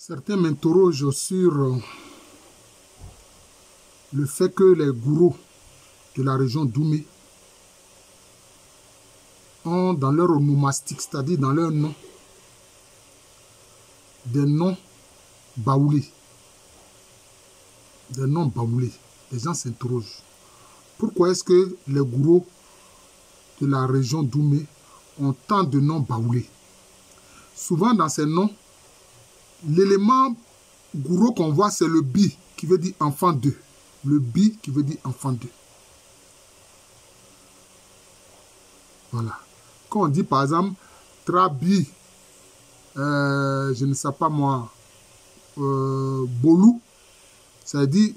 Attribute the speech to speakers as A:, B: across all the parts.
A: Certains m'interrogent sur le fait que les gourous de la région d'Oumé ont dans leur onomastique, c'est-à-dire dans leur nom, des noms baoulés. Des noms baoulés. Les gens s'interrogent. Pourquoi est-ce que les gourous de la région d'Oumé ont tant de noms baoulés? Souvent dans ces noms, l'élément gourou qu'on voit, c'est le bi, qui veut dire enfant d'eux. Le bi qui veut dire enfant d'eux. Voilà. Quand on dit par exemple Trabi, je ne sais pas moi, Bolou, ça veut dire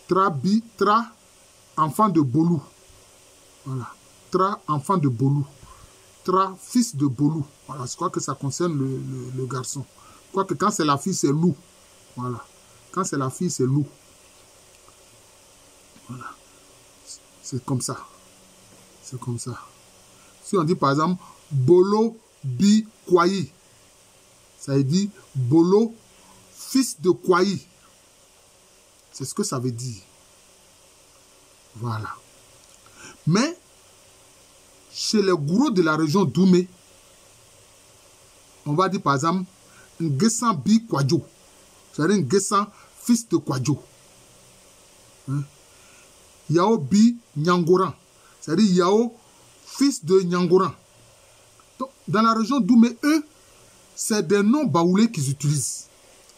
A: Trabi, Tra, enfant de Bolou. Voilà. Tra, enfant de Bolou. Tra, fils de Bolou. Voilà, je crois que ça concerne le garçon. Je crois que quand c'est la fille, c'est Lou. Voilà. Quand c'est la fille, c'est Lou. Voilà. C'est comme ça. C'est comme ça. Si on dit par exemple Bolo Bi Kwayi, ça veut dire Bolo, fils de Kwayi. C'est ce que ça veut dire. Voilà. Mais, chez les gourous de la région d'Oumé, on va dire par exemple Ngessan Bi Kwadjo. C'est-à-dire Ngessan, fils de Kwadjo. Hein? Yao Bi Nyangoran. C'est-à-dire Yao, fils de Nyangoran. Donc, dans la région d'Oumé, eux, c'est des noms baoulés qu'ils utilisent.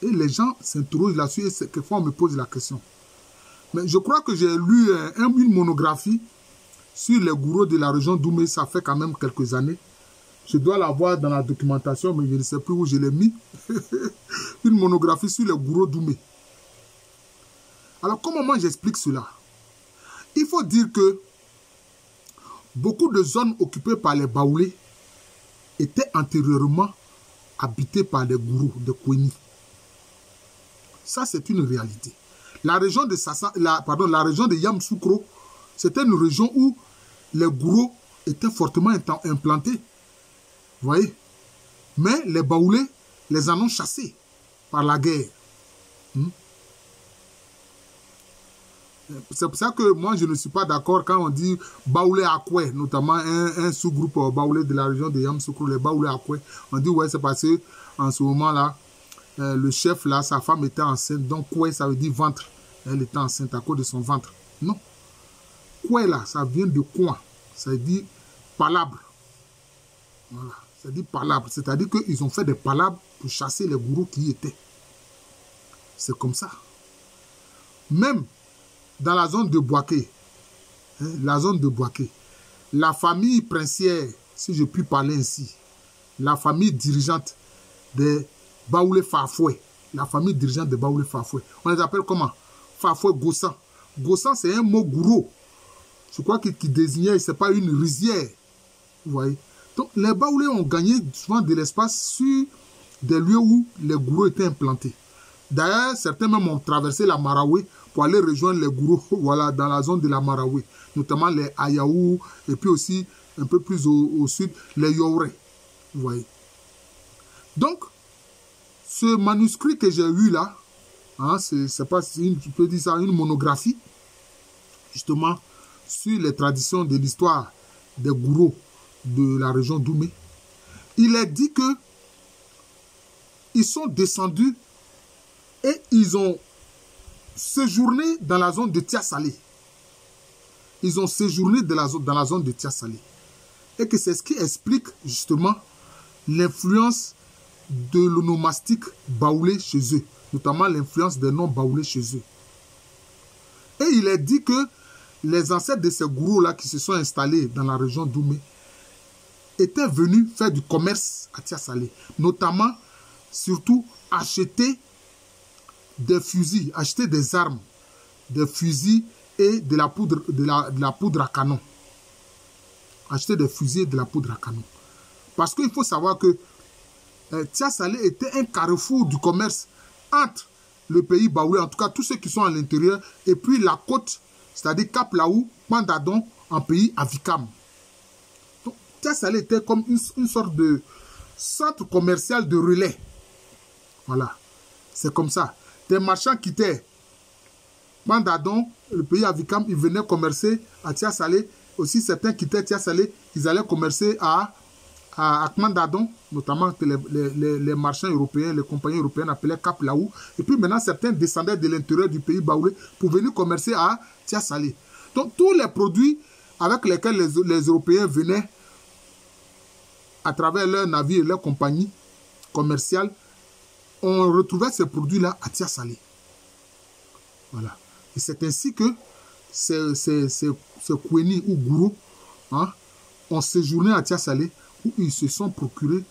A: Et les gens s'interrogent là-dessus et quelquefois on me pose la question. Mais je crois que j'ai lu une monographie sur les gourous de la région d'Oumé, ça fait quand même quelques années. Je dois la voir dans la documentation, mais je ne sais plus où je l'ai mis. Une monographie sur les gourous d'Oumé. Alors, comment moi j'explique cela? Il faut dire que beaucoup de zones occupées par les baoulés étaient antérieurement habitées par les gourous de Kweni. Ça, c'est une réalité. La région de la région de Yamsoukro, c'était une région où les gourous étaient fortement implantés. Vous voyez? Mais les baoulés les en ont chassés par la guerre. C'est pour ça que moi, je ne suis pas d'accord quand on dit baoulé Akwe, notamment un sous-groupe baoulé de la région de Yamsoukro, les baoulés Akwe. On dit, ouais, c'est parce que en ce moment-là, le chef, là, sa femme était enceinte. Donc, Koué, ça veut dire ventre. Elle était enceinte à cause de son ventre. Non. Koué, là, ça vient de coin. Ça veut dire palabre. Voilà. Ça veut dire palabre. C'est-à-dire qu'ils ont fait des palabres pour chasser les gourous qui y étaient. C'est comme ça. Même dans la zone de Boaké, la zone de Boaké, la famille princière, si je puis parler ainsi, la famille dirigeante des Baoulé Fafoué, la famille dirigeante de Baoulé Fafoué. On les appelle comment? Fafoué Gossan. Gossan, c'est un mot gourou. Je crois qu'il désignait, ce n'est pas une rizière. Vous voyez? Donc, les Baoulés ont gagné souvent de l'espace sur des lieux où les gourous étaient implantés. D'ailleurs, certains même ont traversé la Maraoué pour aller rejoindre les gourous, voilà, dans la zone de la Maraoué. Notamment les Ayaou, et puis aussi, un peu plus au sud, les Yoré. Vous voyez? Donc, ce manuscrit que j'ai eu là, hein, c'est pas, tu peux dire ça, une monographie, justement, sur les traditions de l'histoire des gourous de la région d'Oumé. Il est dit que ils sont descendus et ils ont séjourné dans la zone de Tia-Salé. Ils ont séjourné dans la zone de Tia-Salé. Et que c'est ce qui explique justement l'influence de l'onomastique baoulé chez eux, notamment l'influence des noms baoulés chez eux. Et il est dit que les ancêtres de ces gourous-là qui se sont installés dans la région d'Oumé étaient venus faire du commerce à Tia-Salé, notamment, surtout, acheter des fusils, acheter des armes, des fusils et de la poudre à canon. Acheter des fusils et de la poudre à canon. Parce qu'il faut savoir que Tia-Salé était un carrefour du commerce entre le pays baoulé, en tout cas tous ceux qui sont à l'intérieur, et puis la côte, c'est-à-dire Cap Laou, Mandadon, en pays Avikam. Donc Tia-Salé était comme une sorte de centre commercial de relais. Voilà. C'est comme ça. Des marchands quittaient Mandadon, le pays Avikam, ils venaient commercer à Tia Salé. Aussi, certains quittaient Tia Salé, ils allaient commercer à Mandadon, notamment que les marchands européens, les compagnies européennes appelaient Cap Laou. Et puis maintenant, certains descendaient de l'intérieur du pays baoulé pour venir commercer à Tia Salé. Donc, tous les produits avec lesquels les Européens venaient à travers leurs navires et leurs compagnies commerciales, on retrouvait ces produits-là à Tia Salé. Voilà. Et c'est ainsi que ces Koueni ou Gourou ont séjourné à Tia Salé, où ils se sont procurés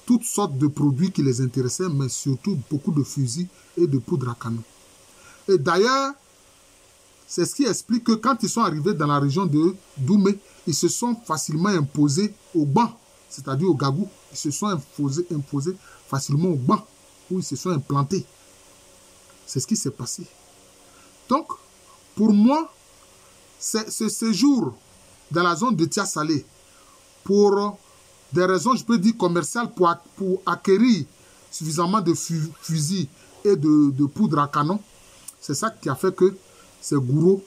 A: toutes sortes de produits qui les intéressaient, mais surtout beaucoup de fusils et de poudre à canon. Et d'ailleurs, c'est ce qui explique que quand ils sont arrivés dans la région de Doumé, ils se sont facilement imposés au banc, c'est-à-dire au Gagou. Ils se sont imposés facilement au banc, où ils se sont implantés. C'est ce qui s'est passé. Donc, pour moi, ce séjour dans la zone de Tia Salé, pour des raisons, je peux dire, commerciales, pour acquérir suffisamment de fusils et de poudre à canon, c'est ça qui a fait que ces gourous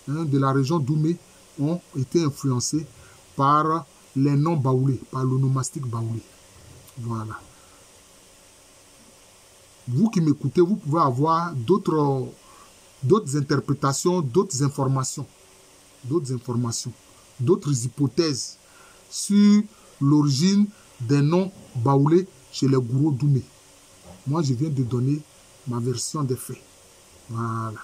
A: de la région d'Oumé ont été influencés par les noms baoulés, par l'onomastique baoulé. Voilà. Vous qui m'écoutez, vous pouvez avoir d'autres interprétations, d'autres informations, d'autres hypothèses sur l'origine des noms baoulés chez les gourous d'Oumé. Moi, je viens de donner ma version des faits. Voilà.